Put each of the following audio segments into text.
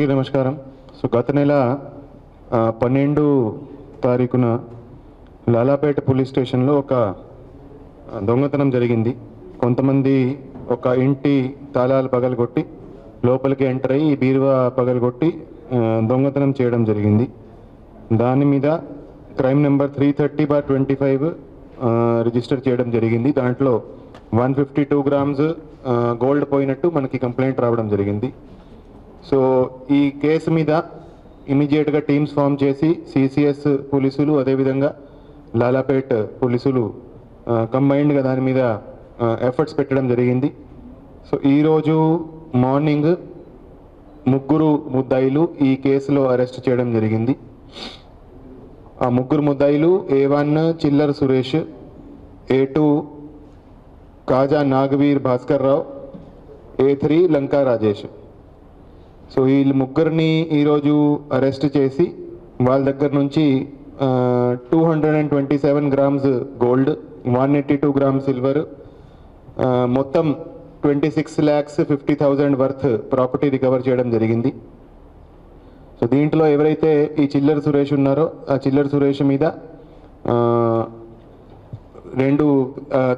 అందరికీ నమస్కారం. సో గత నెల 12 తారీఖున లాలాపేట పోలీస్ స్టేషన్లో ఒక దొంగతనం జరిగింది. కొంతమంది ఒక ఇంటి తాళాలు పగలగొట్టి లోపలికి ఎంటర్ అయ్యి బీరువా పగలగొట్టి దొంగతనం చేయడం జరిగింది. దాని మీద క్రైమ్ నెంబర్ 330/25 రిజిస్టర్ చేయడం జరిగింది. దాంట్లో 152 గ్రామ్స్ గోల్డ్ పోయినట్టు మనకి కంప్లైంట్ రావడం జరిగింది. సో ఈ కేసు మీద ఇమీడియట్గా టీమ్స్ ఫామ్ చేసి సిసిఎస్ పోలీసులు అదేవిధంగా లాలాపేట్ పోలీసులు కంబైన్డ్గా దాని మీద ఎఫర్ట్స్ పెట్టడం జరిగింది. సో ఈరోజు మార్నింగ్ 3 ముద్దాయిలు ఈ కేసులో అరెస్ట్ చేయడం జరిగింది. ఆ 3 ముద్దాయిలు A1 చిల్లర్ సురేష్, A2 కాజా నాగవీర్ భాస్కర్ రావు, A3 లంకా రాజేష్. సో వీళ్ళు ముగ్గురిని ఈరోజు అరెస్ట్ చేసి వాళ్ళ దగ్గర నుంచి 227 గ్రామ్స్ గోల్డ్, 182 గ్రామ్స్ సిల్వర్, మొత్తం 26,50,000 వర్త్ ప్రాపర్టీ రికవర్ చేయడం జరిగింది. సో దీంట్లో ఎవరైతే ఈ చిల్లర్ సురేష్ ఉన్నారో ఆ చిల్లర్ సురేష్ మీద 2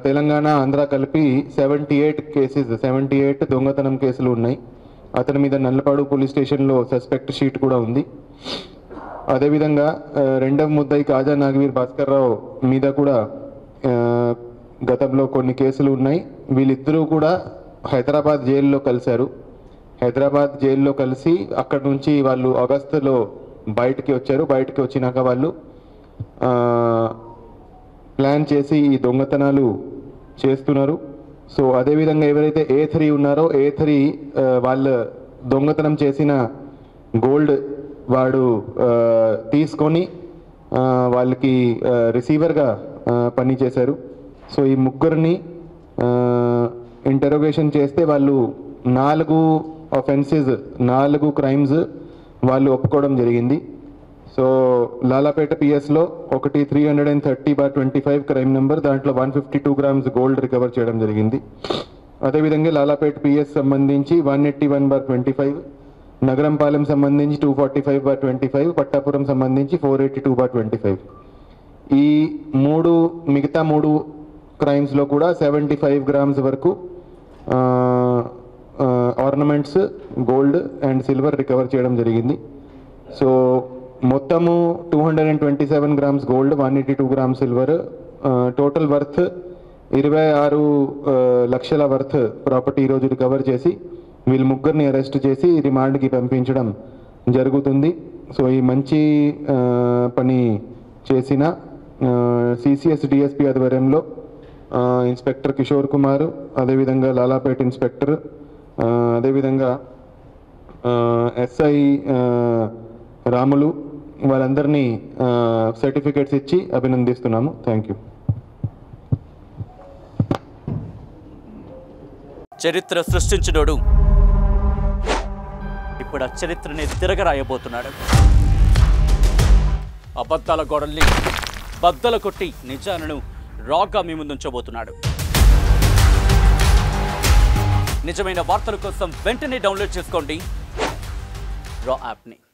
తెలంగాణ ఆంధ్ర కలిపి 78 దొంగతనం కేసులు ఉన్నాయి. అతని మీద నల్లపాడు పోలీస్ స్టేషన్లో సస్పెక్ట్ షీట్ కూడా ఉంది. అదేవిధంగా రెండవ ముద్దాయి కాజా నాగవీర్ భాస్కర్ రావు మీద కూడా గతంలో కొన్ని కేసులు ఉన్నాయి. వీళ్ళిద్దరూ కూడా హైదరాబాద్ జైల్లో కలిశారు. హైదరాబాద్ జైల్లో కలిసి అక్కడి నుంచి వాళ్ళు ఆగస్టులో బయటికి వచ్చారు. బయటికి వచ్చినాక వాళ్ళు ప్లాన్ చేసి ఈ దొంగతనాలు చేస్తున్నారు. సో అదేవిధంగా ఎవరైతే A3 ఉన్నారో A3 వాళ్ళ దొంగతనం చేసిన గోల్డ్ వాడు తీసుకొని వాళ్ళకి రిసీవర్గా పనిచేశారు. సో ఈ ముగ్గురిని ఇంటరోగేషన్ చేస్తే వాళ్ళు 4 అఫెన్సెస్ 4 క్రైమ్స్ వాళ్ళు ఒప్పుకోవడం జరిగింది. సో లాలాపేట పిఎస్లో ఒకటి 330/25 క్రైమ్ నెంబర్, దాంట్లో 152 గ్రామ్స్ గోల్డ్ రికవర్ చేయడం జరిగింది. అదేవిధంగా లాలాపేట పిఎస్ సంబంధించి 181/25, నగరంపాలెం సంబంధించి 245/25, పట్టాపురం సంబంధించి 482/25. ఈ మిగతా 3 క్రైమ్స్లో కూడా 75 గ్రామ్స్ వరకు ornaments gold and silver recover చేయడం జరిగింది. సో మొత్తము 227 grams gold, 182 grams silver, total worth 26 లక్షల వర్త్ ప్రాపర్టీ ఈరోజు రికవర్ చేసి వీళ్ళు ముగ్గురిని అరెస్ట్ చేసి రిమాండ్కి పంపించడం జరుగుతుంది. సో ఈ మంచి పని చేసిన సిసిఎస్ డిఎస్పి ఆధ్వర్యంలో ఇన్స్పెక్టర్ కిషోర్ కుమార్, అదేవిధంగా లాలాపేట్ ఇన్స్పెక్టర్, అదేవిధంగా ఎస్ఐ రాములు వాళ్ళందరినీ సర్టిఫికేట్స్ ఇచ్చి అభినందిస్తున్నాము. Thank you. చరిత్ర సృష్టించినోడు ఇప్పుడు ఆ చరిత్రని తిరగరాయబోతున్నాడు. అబద్ధాల గోడల్ని బద్దలు కొట్టి నిజాలను రాగా మీ ముందుంచబోతున్నాడు. నిజమైన వార్తల కోసం వెంటనే డౌన్లోడ్ చేసుకోండి రా యాప్ని.